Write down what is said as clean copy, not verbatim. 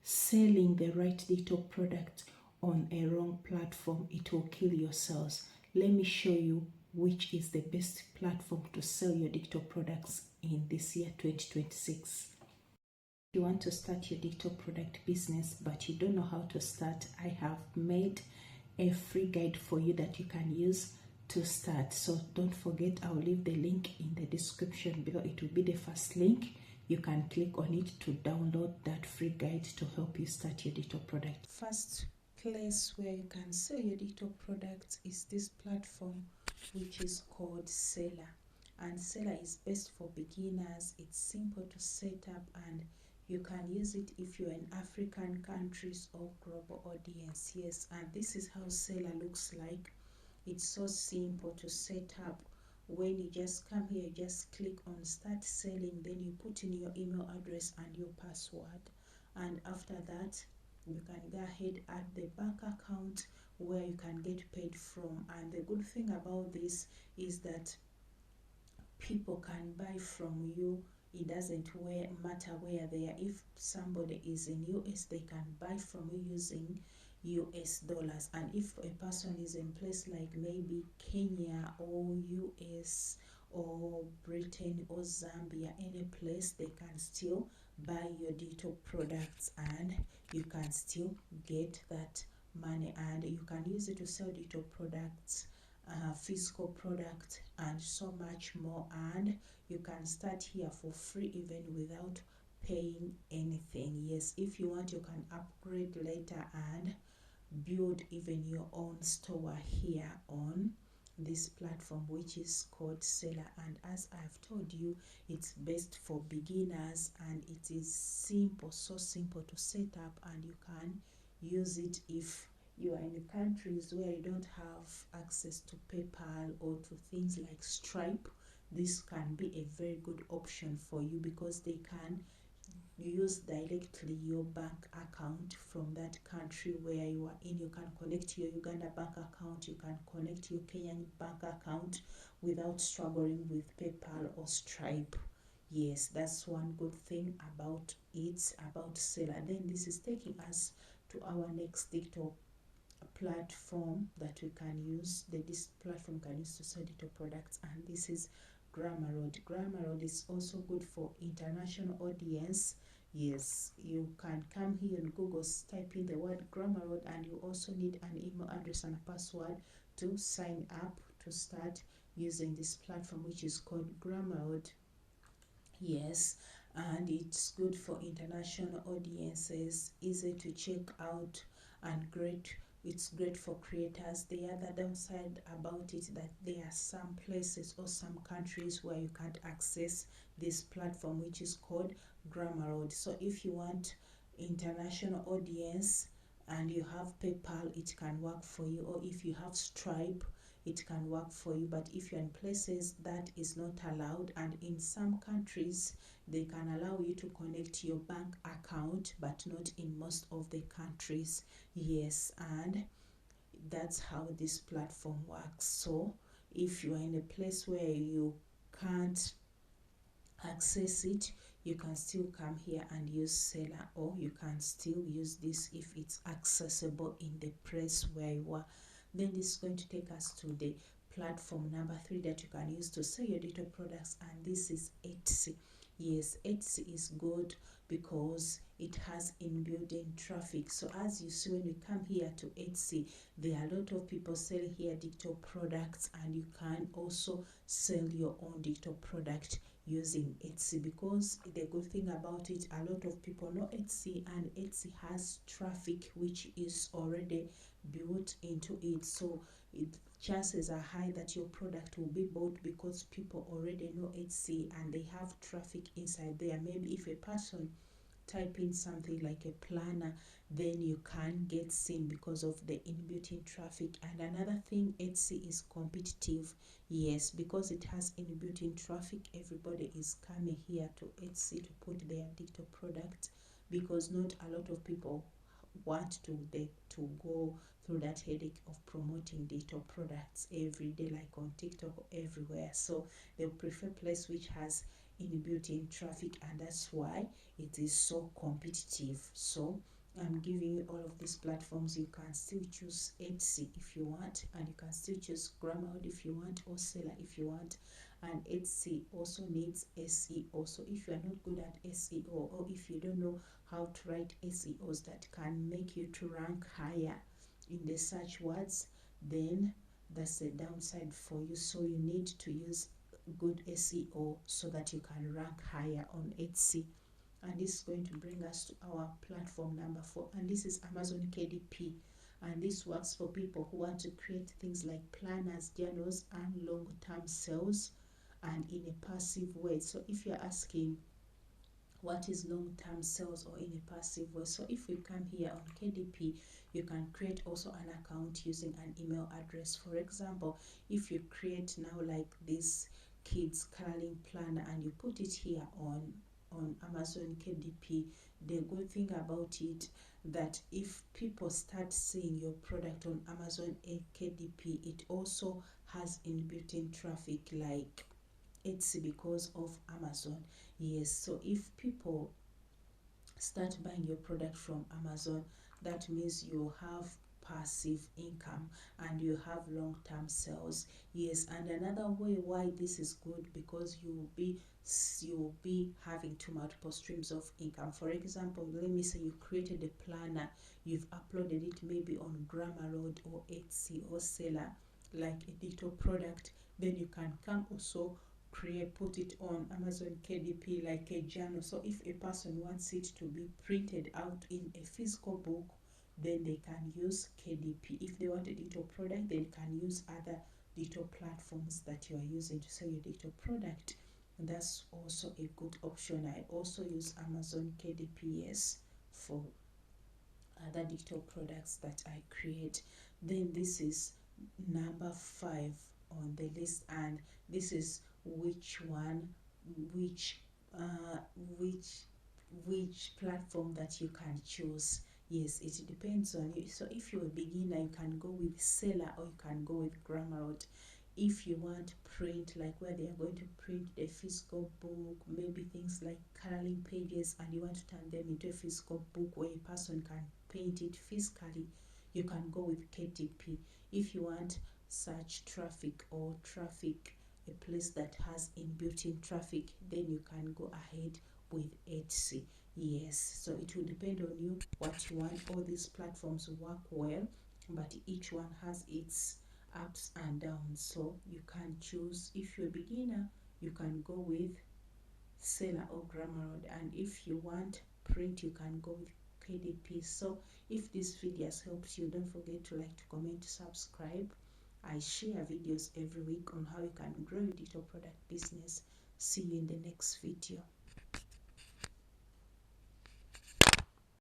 selling the right TikTok product on a wrong platform, it will kill your sales. Let me show you which is the best platform to sell your TikTok products in this year 2026. If you want to start your TikTok product business but you don't know how to start, I have made a free guide for you that you can use to start. So don't forget, I'll leave the link in the description below. It will be the first link. You can click on it to download that free guide to help you start your TikTok product. First place where you can sell your TikTok products is this platform, which is called Selar. And Selar is best for beginners. It's simple to set up and you can use it if you're in African countries or global audience. Yes, and this is how Selar looks like. It's so simple to set up. When you just come here, you just click on start selling, then you put in your email address and your password, and after that you can go ahead add the bank account where you can get paid from. And the good thing about this is that people can buy from you. It doesn't matter where they are. If somebody is in US, they can buy from you using US dollars. And if a person is in place like maybe Kenya or US or Britain or Zambia, any place, they can still buy your TikTok products and you can still get that money. And you can use it to sell TikTok products, physical product, and so much more. And you can start here for free even without paying anything. Yes, if you want, you can upgrade later and build even your own store here on this platform, which is called Selar. And as I've told you, it's best for beginners and it is simple, so simple to set up, and you can use it if you are in countries where you don't have access to PayPal or to things like Stripe. This can be a very good option for you because they can use directly your bank account from that country where you are in. You can connect your Uganda bank account, you can connect your Kenyan bank account without struggling with PayPal or Stripe. Yes, that's one good thing about it, about Selar. Then this is taking us to our next TikTok platform that we can use. This platform can use to sell TikTok products, and this is Gumroad. Gumroad is also good for international audience. Yes, you can come here on Google, type in the word Gumroad, and you also need an email address and a password to sign up to start using this platform, which is called Gumroad. Yes, and it's good for international audiences, easy to check out, and great. It's great for creators. The other downside about it that there are some places or some countries where you can't access this platform, which is called Gumroad. So if you want international audience and you have PayPal, it can work for you, or if you have Stripe, it can work for you. But if you're in places that is not allowed, and in some countries they can allow you to connect your bank account, but not in most of the countries. Yes, and that's how this platform works. So if you are in a place where you can't access it, you can still come here and use Selar, or you can still use this if it's accessible in the place where you are. Then this is going to take us to the platform number 3 that you can use to sell your digital products, and this is Etsy. Yes, Etsy is good because it has in-building traffic. So as you see, when you come here to Etsy, there are a lot of people selling here digital products, and you can also sell your own digital product using Etsy. Because the good thing about it, a lot of people know Etsy, and Etsy has traffic which is already built into it. So chances are high that your product will be bought because people already know Etsy and they have traffic inside there. Maybe if a person type in something like a planner, then you can get seen because of the in-built-in traffic. And another thing, Etsy is competitive. Yes, because it has in-built-in traffic, everybody is coming here to Etsy to put their digital product, because not a lot of people want to go through that headache of promoting digital products every day, like on TikTok or everywhere. So they prefer place which has in-built-in traffic, and that's why it is so competitive. So I'm giving you all of these platforms. You can still choose Etsy if you want, and you can still choose Gumroad if you want, or Selar if you want. And Etsy also needs SEO. So if you are not good at SEO, or if you don't know how to write SEOs that can make you to rank higher in the search words, then that's a downside for you. So you need to use good SEO so that you can rank higher on Etsy. And this is going to bring us to our platform number 4, and this is Amazon KDP. And this works for people who want to create things like planners, journals, and long-term sales, and in a passive way. So if you're asking what is long-term sales or in a passive way, so if we come here on KDP, you can create also an account using an email address. For example, if you create now like this kids coloring planner and you put it here on Amazon KDP, the good thing about it that if people start seeing your product on Amazon KDP, it also has inbuilt-in traffic like Etsy because of Amazon. Yes, so if people start buying your product from Amazon, that means you have passive income and you have long-term sales. Yes, and another way why this is good, because you'll be having two multiple streams of income. For example, let me say you created a planner, you've uploaded it maybe on Gumroad or Etsy or Selar, like a digital product, then you can come also put it on Amazon KDP like a journal. So if a person wants it to be printed out in a physical book, then they can use KDP. If they want a digital product, they can use other digital platforms that you are using to sell your digital product. And that's also a good option. I also use Amazon KDP for other digital products that I create. Then this is number 5 on the list, and this is which one, which uh which which platform that you can choose. Yes, it depends on you. So if you're a beginner, you can go with Selar or you can go with Gumroad. If you want print, like where they are going to print the physical book, maybe things like coloring pages, and you want to turn them into a physical book where a person can paint it physically, you can go with KDP. If you want search traffic or traffic, a place that has inbuilt-in traffic, then you can go ahead with Etsy. Yes, so it will depend on you what you want. All these platforms work well, but each one has its ups and downs, so you can choose. If you're a beginner, you can go with Selar or Gumroad, and if you want print, you can go with KDP. So if this video has helped you, don't forget to like, to comment, subscribe. I share videos every week on how you can grow your digital product business. See you in the next video.